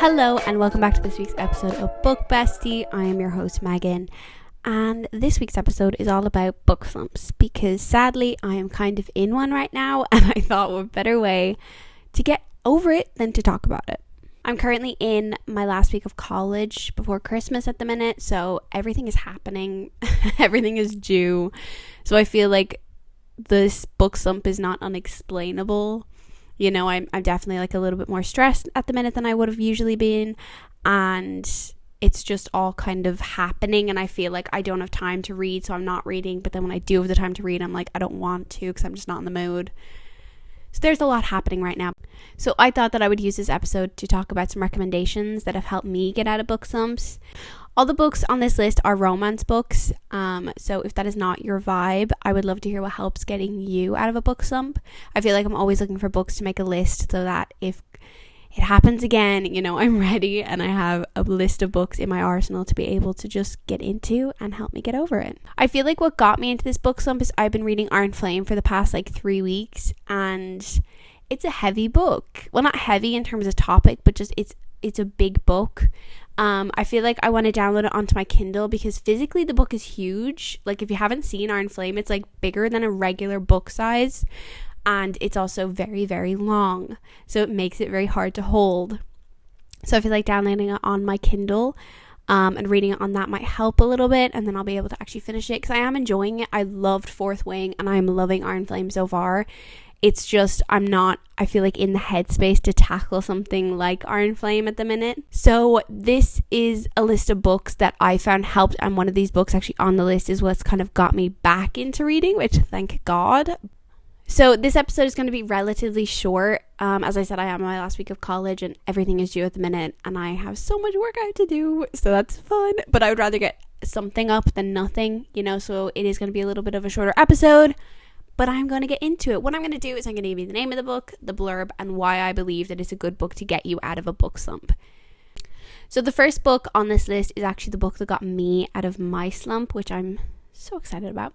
Hello and welcome back to this week's episode of Book Bestie. I am your host Megan, and this week's episode is all about book slumps because sadly I am kind of in one right now, and I thought what better way to get over it than to talk about it. I'm currently in my last week of college before Christmas at the minute, so everything is happening. Everything is due. So I feel like this book slump is not unexplainable. You know, I'm definitely like a little bit more stressed at the minute than I would have usually been, and it's just all kind of happening, and I feel like I don't have time to read, so I'm not reading. But then when I do have the time to read, I'm like, I don't want to because I'm just not in the mood. So there's a lot happening right now. So I thought that I would use this episode to talk about some recommendations that have helped me get out of book slumps. All the books on this list are romance books. So if that is not your vibe, I would love to hear what helps getting you out of a book slump. I feel like I'm always looking for books to make a list so that if it happens again, you know, I'm ready and I have a list of books in my arsenal to be able to just get into and help me get over it. I feel like what got me into this book slump is I've been reading Iron Flame for the past 3 weeks, and it's a heavy book. Well, not heavy in terms of topic, but just it's a big book. I feel like I want to download it onto my Kindle because physically the book is huge. Like, if you haven't seen Iron Flame, it's like bigger than a regular book size, and it's also very, very long, so it makes it very hard to hold. So I feel like downloading it on my Kindle and reading it on that might help a little bit, and then I'll be able to actually finish it because I am enjoying it. I loved Fourth Wing and I'm loving Iron Flame so far. It's just I feel like in the headspace to tackle something like Iron Flame at the minute. So this is a list of books that I found helped, and one of these books actually on the list is what's kind of got me back into reading, which thank God. So this episode is going to be relatively short. As I said, I am in my last week of college and everything is due at the minute, and I have so much work I have to do, so that's fun. But I would rather get something up than nothing, you know, so it is going to be a little bit of a shorter episode. But I'm going to get into it. What I'm going to do is I'm going to give you the name of the book, the blurb, and why I believe that it's a good book to get you out of a book slump. So the first book on this list is actually the book that got me out of my slump, which I'm so excited about.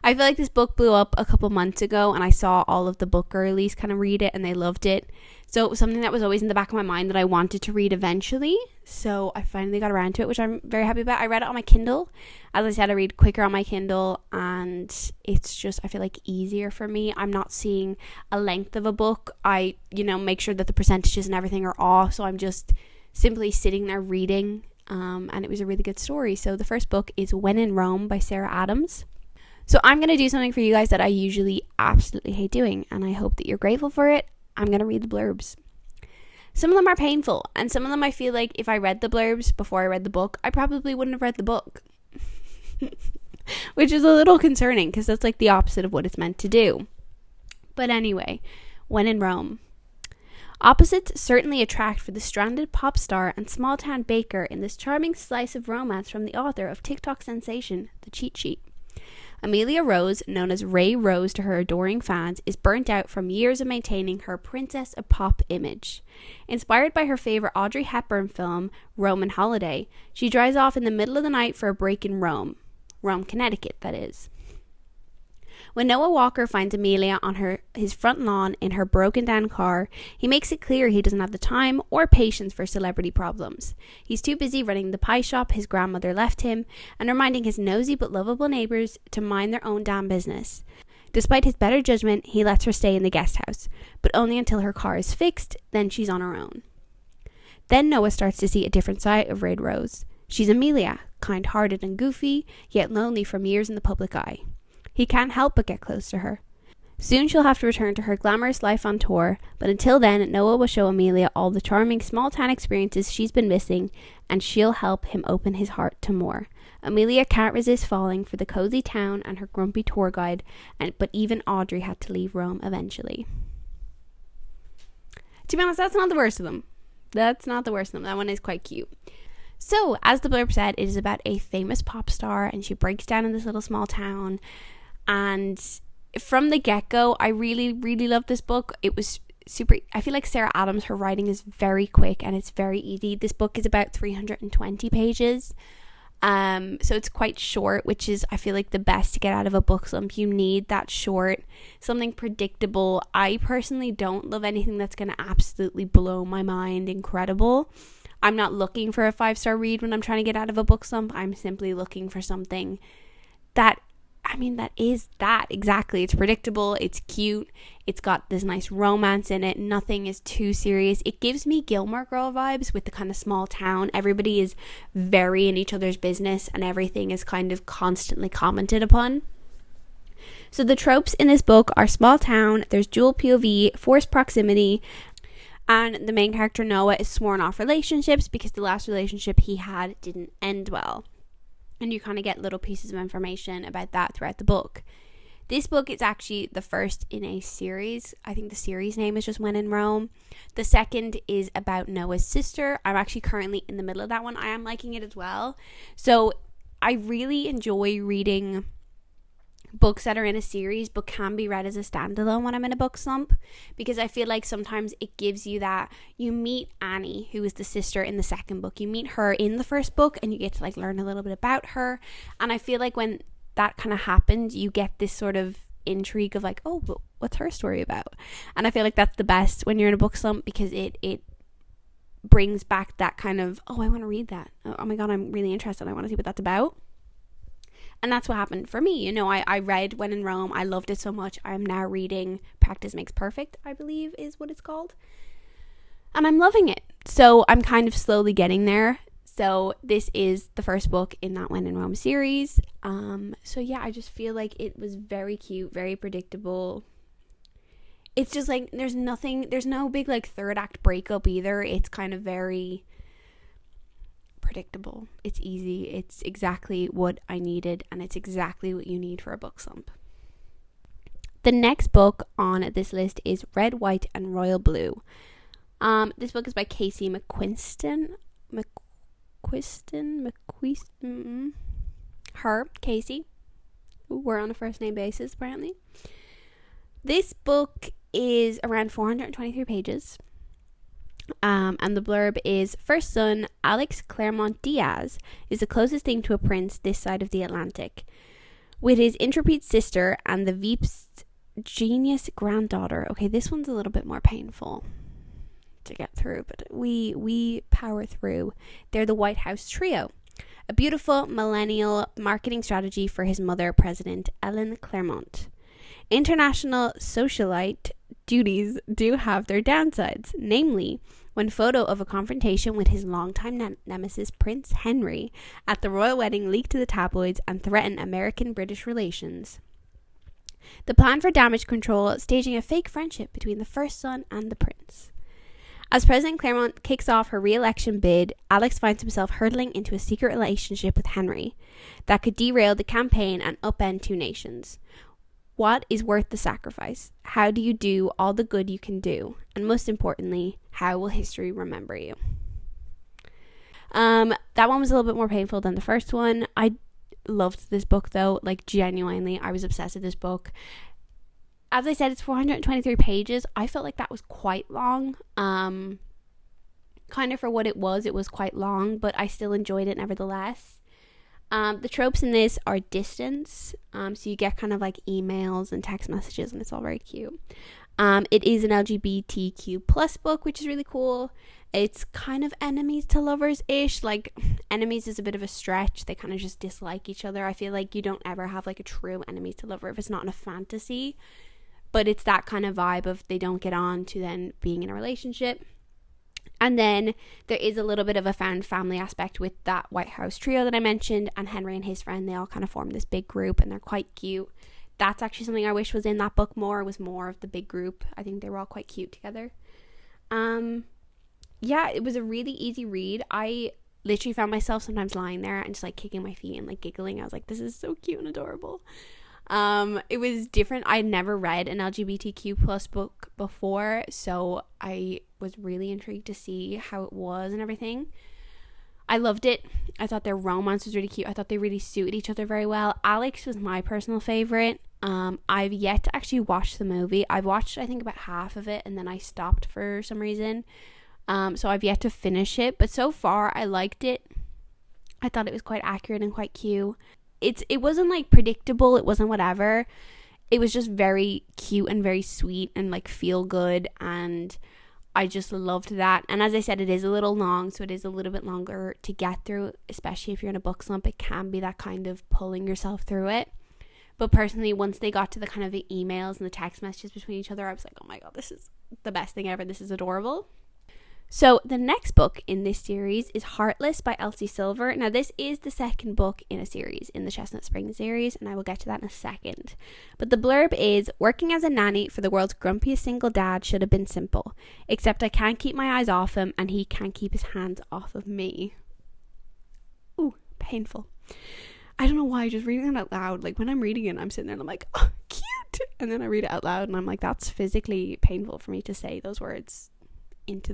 I feel like this book blew up a couple months ago, and I saw all of the book girlies kind of read it and they loved it. So it was something that was always in the back of my mind that I wanted to read eventually. So I finally got around to it, which I'm very happy about. I read it on my Kindle. As I said, I read quicker on my Kindle, and it's just, I feel like, easier for me. I'm not seeing a length of a book. I, make sure that the percentages and everything are off. So I'm just simply sitting there reading. And it was a really good story. So the first book is When in Rome by Sarah Adams. So I'm going to do something for you guys that I usually absolutely hate doing, and I hope that you're grateful for it. I'm going to read the blurbs. Some of them are painful, and some of them I feel like if I read the blurbs before I read the book, I probably wouldn't have read the book. Which is a little concerning because that's like the opposite of what it's meant to do. But anyway, When in Rome. Opposites certainly attract for the stranded pop star and small-town baker in this charming slice of romance from the author of TikTok sensation, The Cheat Sheet. Amelia Rose, known as Ray Rose to her adoring fans, is burnt out from years of maintaining her princess of pop image. Inspired by her favorite Audrey Hepburn film, Roman Holiday, she drives off in the middle of the night for a break in Rome, Connecticut, that is. When Noah Walker finds Amelia on his front lawn in her broken down car, he makes it clear he doesn't have the time or patience for celebrity problems. He's too busy running the pie shop his grandmother left him and reminding his nosy but lovable neighbors to mind their own damn business. Despite his better judgment, he lets her stay in the guest house, but only until her car is fixed, then she's on her own. Then Noah starts to see a different side of Red Rose. She's Amelia, kind-hearted and goofy, yet lonely from years in the public eye. He can't help but get close to her. Soon she'll have to return to her glamorous life on tour, but until then, Noah will show Amelia all the charming small-town experiences she's been missing, and she'll help him open his heart to more. Amelia can't resist falling for the cozy town and her grumpy tour guide, but even Audrey had to leave Rome eventually. To be honest, that's not the worst of them. That one is quite cute. So, as the blurb said, it is about a famous pop star, and she breaks down in this little small town. And from the get-go, I really, really loved this book. It was super. I feel like Sarah Adams, her writing is very quick and it's very easy. This book is about 320 pages. So it's quite short, which is, I feel like, the best to get out of a book slump. You need that short, something predictable. I personally don't love anything that's going to absolutely blow my mind incredible. I'm not looking for a 5-star read when I'm trying to get out of a book slump. I'm simply looking for something that is that exactly. It's predictable, it's cute, it's got this nice romance in it, nothing is too serious. It gives me Gilmore Girl vibes with the kind of small town. Everybody is very in each other's business and everything is kind of constantly commented upon. So the tropes in this book are small town, there's dual POV, forced proximity, and the main character Noah is sworn off relationships because the last relationship he had didn't end well. And you kind of get little pieces of information about that throughout the book. This book is actually the first in a series. I think the series name is just When in Rome. The second is about Noah's sister. I'm actually currently in the middle of that one. I am liking it as well. So I really enjoy reading books that are in a series but can be read as a standalone when I'm in a book slump, because I feel like sometimes it gives you that, you meet Annie, who is the sister in the second book, you meet her in the first book and you get to like learn a little bit about her, and I feel like when that kind of happens you get this sort of intrigue of like, oh, but what's her story about? And I feel like that's the best when you're in a book slump, because it brings back that kind of, oh, I want to read that, oh my god, I'm really interested, I want to see what that's about. And that's what happened for me. You know, I read When in Rome. I loved it so much. I'm now reading Practice Makes Perfect, I believe is what it's called. And I'm loving it. So I'm kind of slowly getting there. So this is the first book in that When in Rome series. So yeah, I just feel like it was very cute, very predictable. It's just like, there's no big like third act breakup either. It's kind of very predictable. It's easy. It's exactly what I needed, and it's exactly what you need for a book slump. The next book on this list is Red, White, and Royal Blue. This book is by Casey McQuiston. Her, Casey. We're on a first name basis, apparently. This book is around 423 pages. And the blurb is, first son, Alex Claremont Diaz, is the closest thing to a prince this side of the Atlantic. With his intrepid sister and the Veep's genius granddaughter. Okay, this one's a little bit more painful to get through, but we power through. They're the White House trio. A beautiful millennial marketing strategy for his mother, President Ellen Claremont. International socialite duties do have their downsides, namely one photo of a confrontation with his longtime nemesis Prince Henry at the royal wedding leaked to the tabloids and threatened American-British relations. The plan for damage control, staging a fake friendship between the first son and the prince. As President Claremont kicks off her re-election bid, Alex finds himself hurtling into a secret relationship with Henry that could derail the campaign and upend two nations. What is worth the sacrifice? How do you do all the good you can do? And most importantly, how will history remember you? That one was a little bit more painful than the first one. I loved this book though, like genuinely, I was obsessed with this book. As I said, it's 423 pages. I felt like that was quite long. Kind of for what it was quite long, but I still enjoyed it nevertheless. The tropes in this are distance, so you get kind of like emails and text messages, and it's all very cute. It is an LGBTQ plus book, which is really cool. It's kind of enemies to lovers-ish. Like, enemies is a bit of a stretch. They kind of just dislike each other. I feel like you don't ever have like a true enemies to lover if it's not in a fantasy, but it's that kind of vibe of they don't get on to then being in a relationship. And then there is a little bit of a found family aspect with that White House trio that I mentioned, and Henry and his friend, they all kind of form this big group and they're quite cute. That's actually something I wish was in that book more, was more of the big group. I think they were all quite cute together. Yeah, it was a really easy read. I literally found myself sometimes lying there and just like kicking my feet and like giggling. I was like, this is so cute and adorable. It was different. I had never read an LGBTQ plus book before, so I was really intrigued to see how it was and everything. I loved it. I thought their romance was really cute. I thought they really suited each other very well. Alex was my personal favorite. I've yet to actually watch the movie. I've watched, I think, about half of it, and then I stopped for some reason. So I've yet to finish it, but so far I liked it. I thought it was quite accurate and quite cute. It wasn't like predictable, it wasn't whatever. It was just very cute and very sweet and like feel good, and I just loved that. And as I said, it is a little long, so it is a little bit longer to get through, especially if you're in a book slump. It can be that kind of pulling yourself through it. But personally, once they got to the kind of the emails and the text messages between each other, I was like, oh my god, this is the best thing ever. This is adorable. So the next book in this series is Heartless by Elsie Silver. Now this is the second book in a series, in the Chestnut Springs series, and I will get to that in a second. But the blurb is, working as a nanny for the world's grumpiest single dad should have been simple, except I can't keep my eyes off him and he can't keep his hands off of me. Ooh, painful. I don't know why, just reading it out loud, like when I'm reading it, I'm sitting there and I'm like, oh, cute, and then I read it out loud and I'm like, that's physically painful for me to say those words into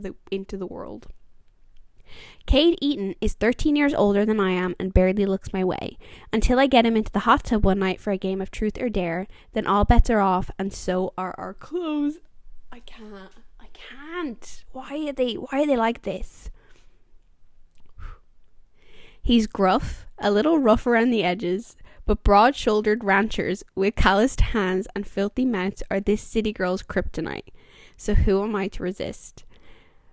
the world. Cade Eaton is 13 years older than I am and barely looks my way. Until I get him into the hot tub one night for a game of truth or dare, then all bets are off and so are our clothes. I can't. Why are they like this? He's gruff, a little rough around the edges, but broad-shouldered ranchers with calloused hands and filthy mouths are this city girl's kryptonite. So who am I to resist?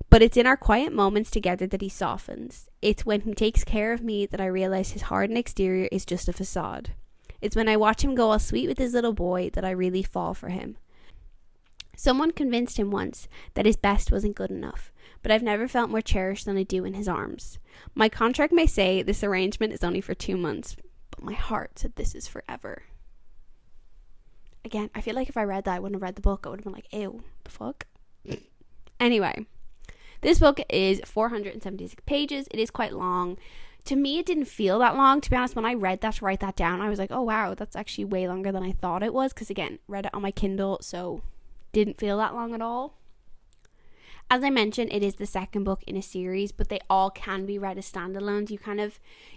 But it's in our quiet moments together that he softens. It's when he takes care of me that I realize his hardened exterior is just a facade. It's when I watch him go all sweet with his little boy that I really fall for him. Someone convinced him once that his best wasn't good enough, but I've never felt more cherished than I do in his arms. My contract may say this arrangement is only for 2 months, but my heart said this is forever. Again, I feel like if I read that, I wouldn't have read the book. I would have been like, ew, the fuck? Anyway. This book is 476 pages. It is quite long. To me, it didn't feel that long. To be honest, when I read that to write that down, I was like, oh wow, that's actually way longer than I thought it was. Because again, read it on my Kindle, so didn't feel that long at all. As I mentioned, it is the second book in a series, but they all can be read as standalones.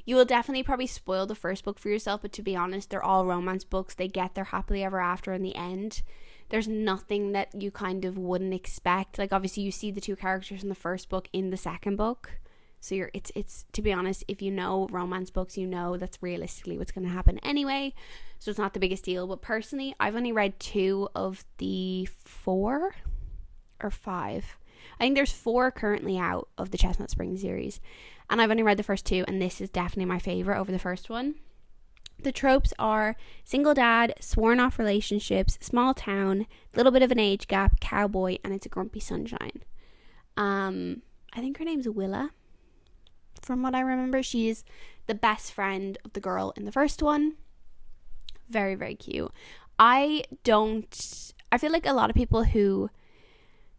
You will definitely probably spoil the first book for yourself, but to be honest, they're all romance books. They get their happily ever after in the end. There's nothing that you kind of wouldn't expect. Like obviously you see the two characters in the first book in the second book. So it's to be honest, if you know romance books, you know that's realistically what's going to happen anyway. So it's not the biggest deal. But personally, I've only read 2 of the 4 or 5. I think there's 4 currently out of the Chestnut Springs series. And I've only read the first 2, and this is definitely my favorite over the first one. The tropes are single dad, sworn off relationships, small town, little bit of an age gap, cowboy, and it's a grumpy sunshine. I think her name's Willa. From what I remember, she's the best friend of the girl in the first one. Very, very cute. I feel like a lot of people who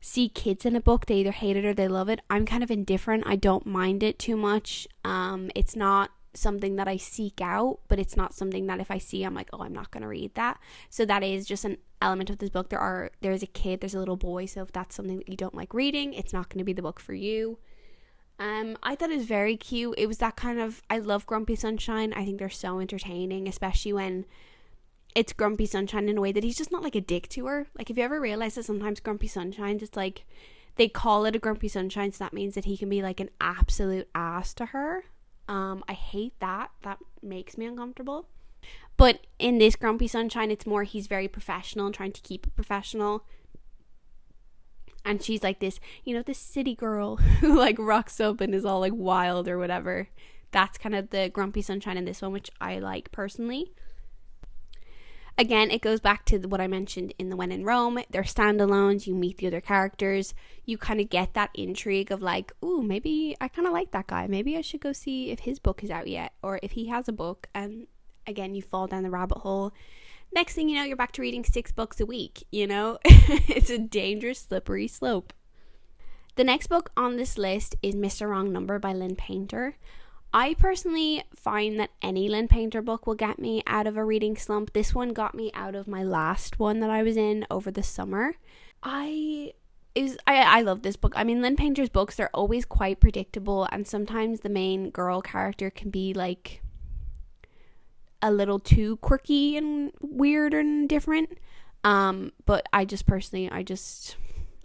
see kids in a book, they either hate it or they love it. I'm kind of indifferent. I don't mind it too much. It's not something that I seek out, but it's not something that if I see, I'm like, oh, I'm not going to read that. So that is just an element of this book. There's a kid, there's a little boy, so if that's something that you don't like reading, it's not going to be the book for you. I thought it was very cute. It was that kind of, I love Grumpy Sunshine. I think they're so entertaining, especially when it's Grumpy Sunshine in a way that he's just not like a dick to her. Like if you ever realize that sometimes Grumpy Sunshines, it's like they call it a Grumpy Sunshine, so that means that he can be like an absolute ass to her. I hate that. That makes me uncomfortable. But in this Grumpy Sunshine, it's more he's very professional and trying to keep it professional. And she's like this, this city girl who like rocks up and is all like wild or whatever. That's kind of the Grumpy Sunshine in this one, which I like personally. Again, it goes back to what I mentioned in the When in Rome. They're standalones. You meet the other characters. You kind of get that intrigue of like, ooh, maybe I kind of like that guy. Maybe I should go see if his book is out yet, or if he has a book. And again, you fall down the rabbit hole. Next thing you know, you're back to reading 6 books a week, It's a dangerous, slippery slope. The next book on this list is Mr. Wrong Number by Lynn Painter. I personally find that any Lynn Painter book will get me out of a reading slump. This one got me out of my last one that I was in over the summer. I love this book. I mean, Lynn Painter's books, they're always quite predictable, and sometimes the main girl character can be like a little too quirky and weird and different. But I just personally,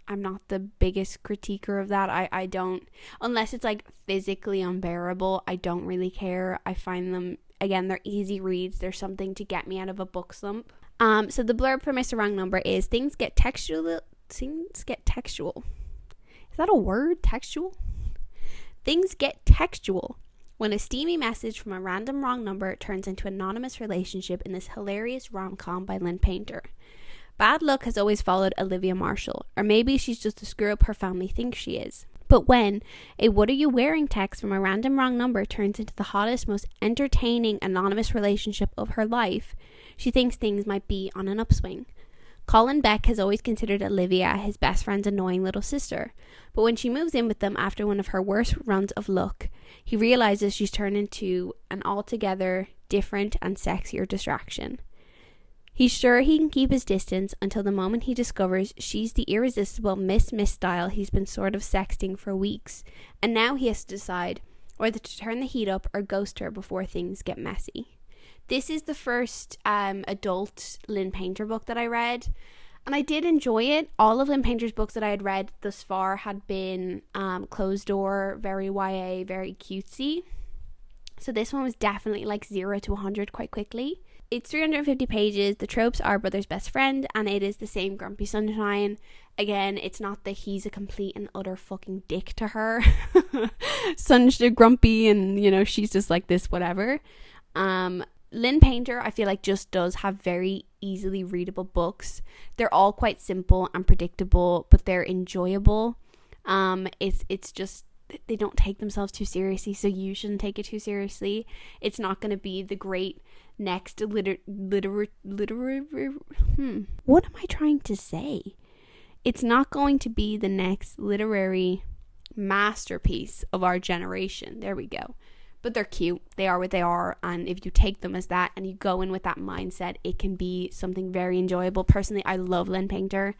I'm not the biggest critiquer of that. I don't, unless it's like physically unbearable, I don't really care. I find them, again, they're easy reads. There's something to get me out of a book slump. So the blurb for Mr. Wrong Number is things get textual. Is that a word? Textual? Things get textual when a steamy message from a random wrong number turns into an anonymous relationship in this hilarious rom-com by Lynn Painter. Bad luck has always followed Olivia Marshall, or maybe she's just the screw-up her family thinks she is. But when a "what are you wearing" text from a random wrong number turns into the hottest, most entertaining anonymous relationship of her life, she thinks things might be on an upswing. Colin Beck has always considered Olivia his best friend's annoying little sister, but when she moves in with them after one of her worst runs of luck, he realizes she's turned into an altogether different and sexier distraction. He's sure he can keep his distance until the moment he discovers she's the irresistible Miss style he's been sort of sexting for weeks, and now he has to decide whether to turn the heat up or ghost her before things get messy. This is the first adult Lynn Painter book that I read, and I did enjoy it. All of Lynn Painter's books that I had read thus far had been closed door, very YA, very cutesy. So this one was definitely like 0 to 100 quite quickly. It's 350 pages. The tropes are brother's best friend, and it is the same grumpy sunshine. Again, it's not that he's a complete and utter fucking dick to her. Sun's grumpy and, you know, she's just like this, whatever. Lynn Painter, I feel like, just does have very easily readable books. They're all quite simple and predictable, but they're enjoyable. It's just, they don't take themselves too seriously, so you shouldn't take it too seriously. It's not going to be the great next what am I trying to say? It's not going to be the next literary masterpiece of our generation. There we go. But they're cute. They are what they are, and if you take them as that and you go in with that mindset, it can be something very enjoyable. Personally, I love Lynn Painter.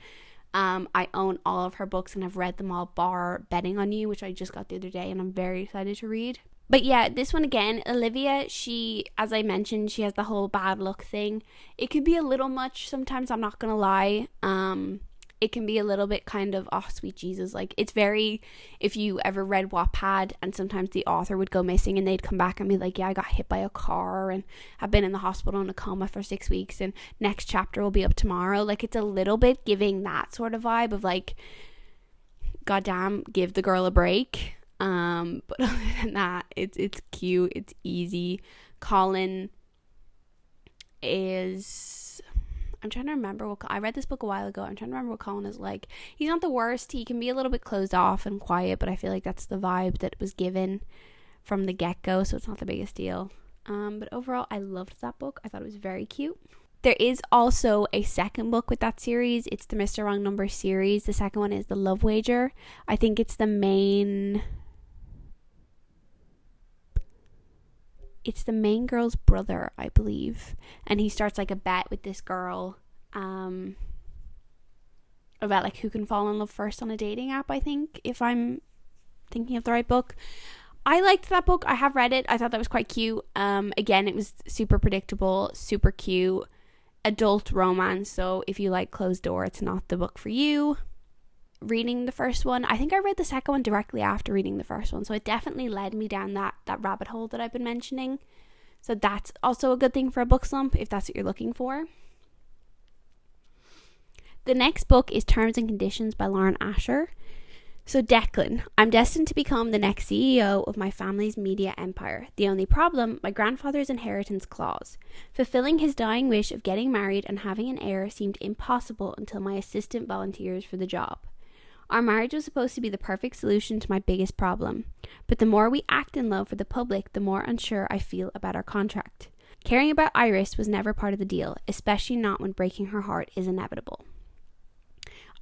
I own all of her books and have read them all bar Betting on You, which I just got the other day, and I'm very excited to read. But yeah, this one again, Olivia, she, as I mentioned, she has the whole bad luck thing. It could be a little much sometimes, I'm not gonna lie. It can be a little bit kind of, oh sweet Jesus, like it's very, if you ever read Wattpad and sometimes the author would go missing and they'd come back and be like, yeah, I got hit by a car and I've been in the hospital in a coma for 6 weeks and next chapter will be up tomorrow. Like, it's a little bit giving that sort of vibe of like, goddamn, give the girl a break. But other than that, it's cute, it's easy. Colin is, I'm trying to remember what, I read this book a while ago, I'm trying to remember what Colin is like. He's not the worst, he can be a little bit closed off and quiet, but I feel like that's the vibe that was given from the get-go, so it's not the biggest deal. But overall, I loved that book. I thought it was very cute. There is also a second book with that series. It's the Mr. Wrong Number series. The second one is The Love Wager. I think it's the main girl's brother, I believe. And he starts like a bet with this girl about like who can fall in love first on a dating app, I think, if I'm thinking of the right book. I liked that book. I have read it. I thought that was quite cute. Again, it was super predictable, super cute, adult romance. So if you like closed door, it's not the book for you. Reading the first one, I think I read the second one directly after reading the first one, so it definitely led me down that rabbit hole that I've been mentioning. So that's also a good thing for a book slump if that's what you're looking for. The next book is Terms and Conditions by Lauren Asher. So Declan, I'm destined to become the next CEO of my family's media empire. The only problem, my grandfather's inheritance clause. Fulfilling his dying wish of getting married and having an heir seemed impossible until my assistant volunteers for the job. Our marriage was supposed to be the perfect solution to my biggest problem. But the more we act in love for the public, the more unsure I feel about our contract. Caring about Iris was never part of the deal, especially not when breaking her heart is inevitable.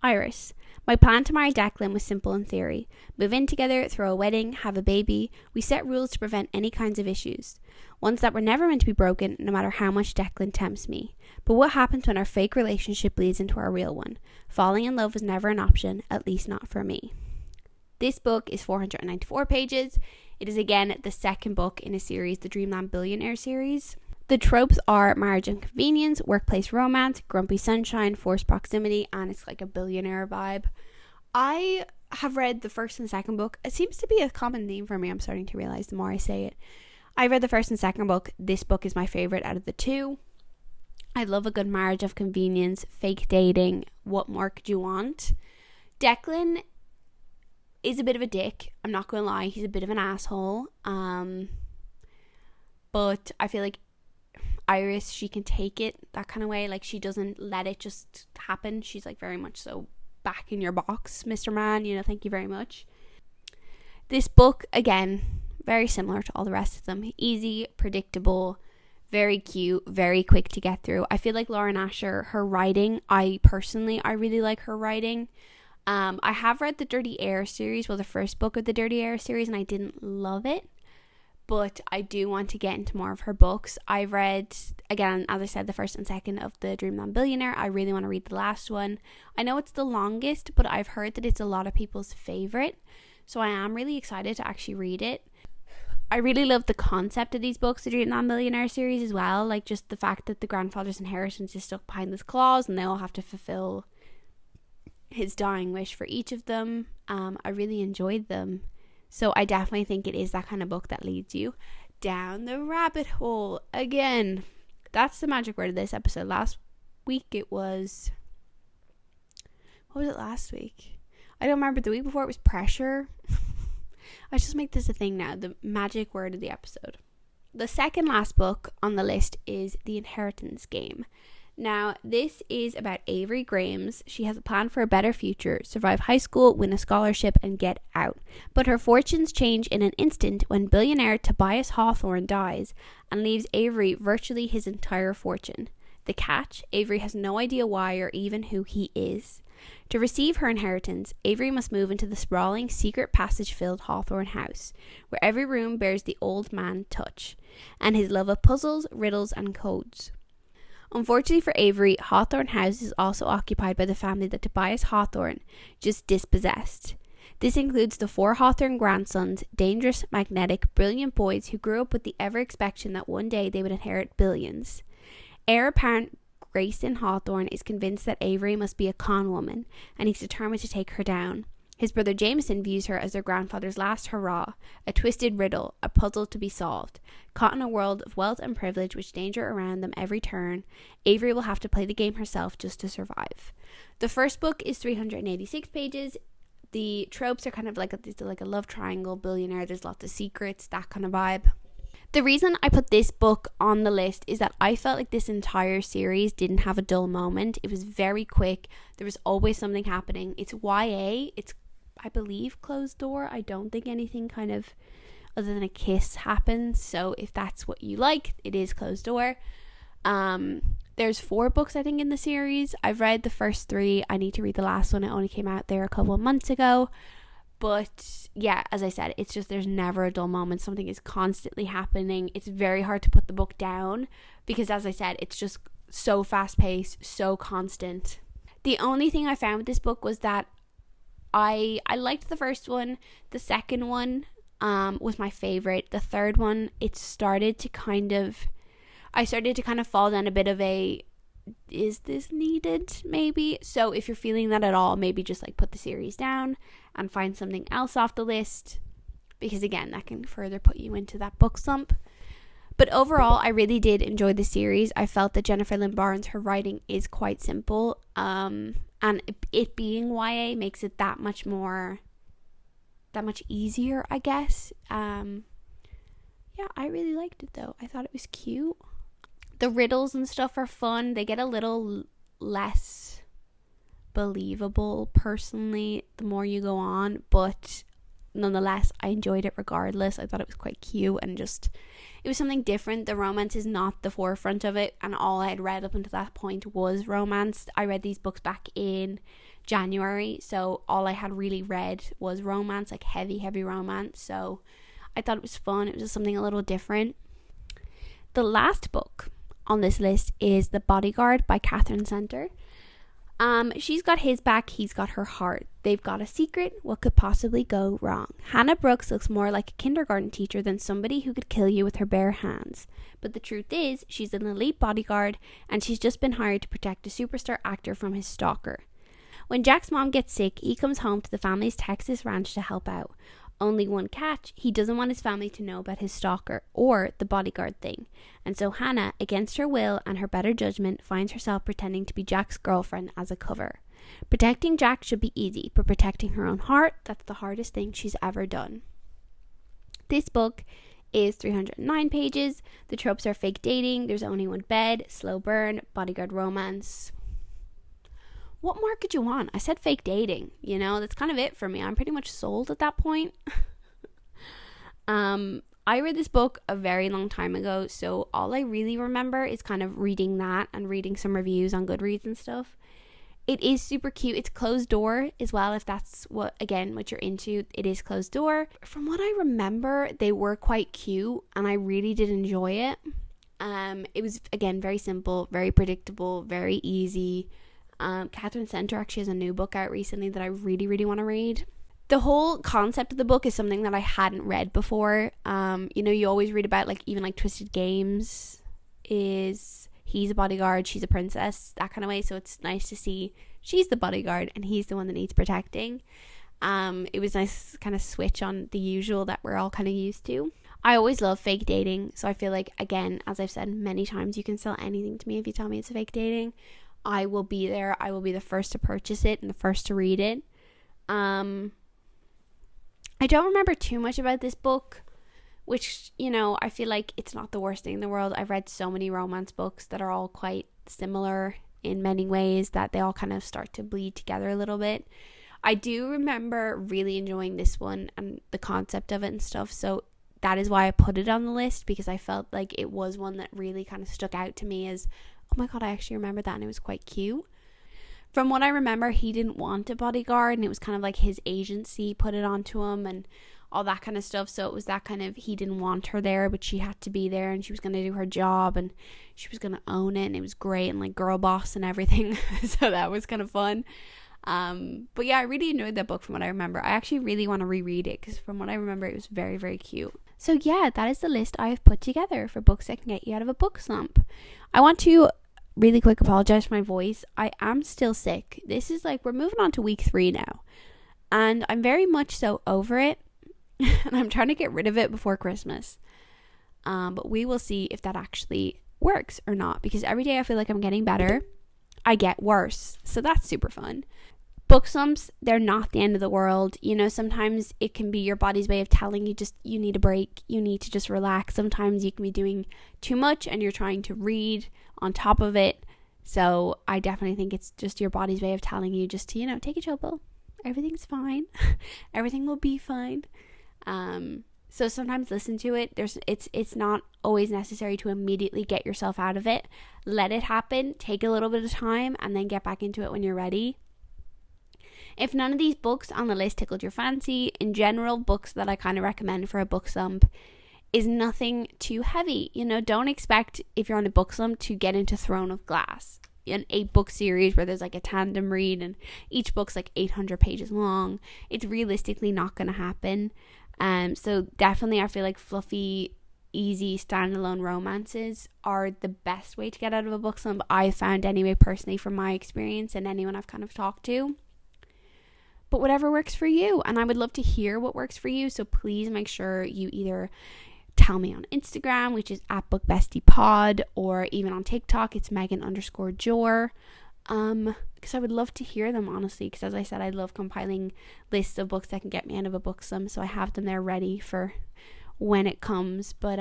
Iris. My plan to marry Declan was simple in theory. Move in together, throw a wedding, have a baby. We set rules to prevent any kinds of issues. Ones that were never meant to be broken, no matter how much Declan tempts me. But what happens when our fake relationship bleeds into our real one? Falling in love was never an option, at least not for me. This book is 494 pages. It is again the second book in a series, the Dreamland Billionaire series. The tropes are marriage and convenience, workplace romance, grumpy sunshine, forced proximity, and it's like a billionaire vibe. I have read the first and second book. It seems to be a common theme for me, I'm starting to realize the more I say it. I read the first and second book. This book is my favorite out of the two. I love a good marriage of convenience, fake dating. What more could you want? Declan is a bit of a dick. I'm not gonna lie, he's a bit of an asshole. But I feel like Iris, she can take it that kind of way. Like, she doesn't let it just happen. She's like very much so back in your box, Mr. Man, you know, thank you very much. This book, again, very similar to all the rest of them. Easy, predictable, very cute, very quick to get through. I feel like Lauren Asher, her writing, I really like her writing. I have read the Dirty Air series, well, the first book of the Dirty Air series, and I didn't love it. But I do want to get into more of her books. I've read, again, as I said, the first and second of the Dreamland Billionaire. I really want to read the last one. I know it's the longest, but I've heard that it's a lot of people's favourite. So I am really excited to actually read it. I really love the concept of these books, the Dreamland Billionaire series as well. Like, just the fact that the grandfather's inheritance is stuck behind this clause and they all have to fulfill his dying wish for each of them. I really enjoyed them. So I definitely think it is that kind of book that leads you down the rabbit hole. Again, that's the magic word of this episode. Last week it was... What was it last week? I don't remember. The week before it was pressure. I just make this a thing now. The magic word of the episode. The second last book on the list is The Inheritance Game. Now, this is about Avery Grames. She has a plan for a better future, survive high school, win a scholarship, and get out. But her fortunes change in an instant when billionaire Tobias Hawthorne dies and leaves Avery virtually his entire fortune. The catch, Avery has no idea why or even who he is. To receive her inheritance, Avery must move into the sprawling, secret passage-filled Hawthorne house, where every room bears the old man touch, and his love of puzzles, riddles, and codes. Unfortunately for Avery, Hawthorne House is also occupied by the family that Tobias Hawthorne just dispossessed. This includes the 4 Hawthorne grandsons, dangerous, magnetic, brilliant boys who grew up with the ever-expectation that one day they would inherit billions. Heir apparent Grayson Hawthorne is convinced that Avery must be a con woman, and he's determined to take her down. His brother Jameson views her as their grandfather's last hurrah, a twisted riddle, a puzzle to be solved. Caught in a world of wealth and privilege with danger around them every turn, Avery will have to play the game herself just to survive. The first book is 386 pages. The tropes are kind of like a love triangle, billionaire, there's lots of secrets, that kind of vibe. The reason I put this book on the list is that I felt like this entire series didn't have a dull moment. It was very quick. There was always something happening. It's YA. It's, I believe, closed door. I don't think anything kind of other than a kiss happens. So if that's what you like, it is closed door. There's 4 books, I think, in the series. I've read the first 3. I need to read the last one. It only came out there a couple of months ago. But yeah, as I said, it's just there's never a dull moment. Something is constantly happening. It's very hard to put the book down because, as I said, it's just so fast paced, so constant. The only thing I found with this book was that I liked the first one. The second one was my favorite. The third one, I started to kind of fall down a bit of a, is this needed, maybe? So if you're feeling that at all, maybe just like put the series down and find something else off the list, because again, that can further put you into that book slump. But overall, I really did enjoy the series. I felt that Jennifer Lynn Barnes, her writing is quite simple, and it being YA makes it that much easier, I guess. Yeah, I really liked it though. I thought it was cute. The riddles and stuff are fun. They get a little less believable personally the more you go on, but nonetheless I enjoyed it regardless. I thought it was quite cute and just it was something different. The romance is not the forefront of it, and all I had read up until that point was romance. I read these books back in January, so all I had really read was romance, like heavy romance. So I thought it was fun. It was just something a little different. The last book on this list is The Bodyguard by Catherine Center. She's got his back, he's got her heart. They've got a secret. What could possibly go wrong? Hannah Brooks looks more like a kindergarten teacher than somebody who could kill you with her bare hands. But the truth is, she's an elite bodyguard, and she's just been hired to protect a superstar actor from his stalker. When Jack's mom gets sick, he comes home to the family's Texas ranch to help out. Only one catch, he doesn't want his family to know about his stalker or the bodyguard thing. And so Hannah, against her will and her better judgment, finds herself pretending to be Jack's girlfriend as a cover. Protecting Jack should be easy, but protecting her own heart, that's the hardest thing she's ever done. This book is 309 pages. The tropes are fake dating, there's only one bed, slow burn, bodyguard romance. What more could you want? I said fake dating, that's kind of it for me. I'm pretty much sold at that point. I read this book a very long time ago, so all I really remember is kind of reading that and reading some reviews on Goodreads and stuff. It is super cute. It's closed door as well, if that's what you're into. It is closed door. From what I remember, they were quite cute and I really did enjoy it. It was, again, very simple, very predictable, very easy. Catherine Center actually has a new book out recently that I really, really want to read. The whole concept of the book is something that I hadn't read before. You always read about even Twisted Games is he's a bodyguard, she's a princess, that kind of way. So it's nice to see she's the bodyguard and he's the one that needs protecting. It was nice to kind of switch on the usual that we're all kind of used to. I always love fake dating. So I feel like, again, as I've said many times, you can sell anything to me if you tell me it's fake dating. I will be there. I will be the first to purchase it and the first to read it. I don't remember too much about this book, which, I feel like it's not the worst thing in the world. I've read so many romance books that are all quite similar in many ways that they all kind of start to bleed together a little bit. I do remember really enjoying this one and the concept of it and stuff. So that is why I put it on the list, because I felt like it was one that really kind of stuck out to me as, oh my God, I actually remember that and it was quite cute. From what I remember, he didn't want a bodyguard and it was kind of like his agency put it onto him and all that kind of stuff. So it was that kind of, he didn't want her there, but she had to be there and she was going to do her job and she was going to own it and it was great and girl boss and everything. So that was kind of fun. But yeah, I really enjoyed that book from what I remember. I actually really want to reread it because from what I remember, it was very, very cute. So yeah, that is the list I have put together for books that can get you out of a book slump. I want to really quick apologize for my voice. I am still sick. This is we're moving on to week 3 now and I'm very much so over it and I'm trying to get rid of it before Christmas, but we will see if that actually works or not, because every day I feel like I'm getting better, I get worse, so that's super fun. Book slumps, they're not the end of the world. Sometimes it can be your body's way of telling you you need a break, you need to just relax. Sometimes you can be doing too much and you're trying to read on top of it. So I definitely think it's just your body's way of telling you just to, take a chill pill. Everything's fine. Everything will be fine. So sometimes listen to it. It's not always necessary to immediately get yourself out of it. Let it happen. Take a little bit of time and then get back into it when you're ready. If none of these books on the list tickled your fancy, in general, books that I kind of recommend for a book slump is nothing too heavy. Don't expect, if you're on a book slump, to get into Throne of Glass, an 8-book series where there's a tandem read and each book's 800 pages long. It's realistically not going to happen. So definitely I feel like fluffy, easy, standalone romances are the best way to get out of a book slump, I found anyway, personally, from my experience and anyone I've kind of talked to. But whatever works for you, and I would love to hear what works for you, so please make sure you either tell me on Instagram, which is @BookBestiePod, or even on TikTok, it's Megan_Jor, because I would love to hear them, honestly, because as I said, I love compiling lists of books that can get me out of a book slump, so I have them there ready for when it comes. But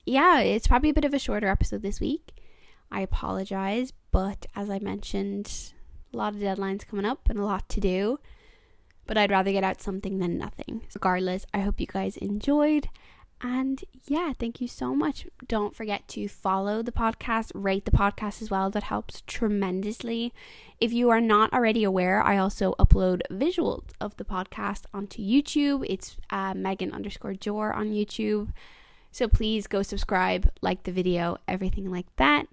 yeah, it's probably a bit of a shorter episode this week. I apologize, but as I mentioned, a lot of deadlines coming up and a lot to do, but I'd rather get out something than nothing. Regardless, I hope you guys enjoyed, and yeah, thank you so much. Don't forget to follow the podcast, rate the podcast as well. That helps tremendously. If you are not already aware, I also upload visuals of the podcast onto YouTube. It's Megan_Jor on YouTube, so please go subscribe, like the video, everything like that.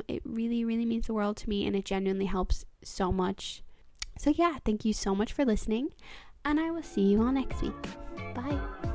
It really, really means the world to me, and it genuinely helps so much. So yeah, thank you so much for listening, and I will see you all next week. Bye.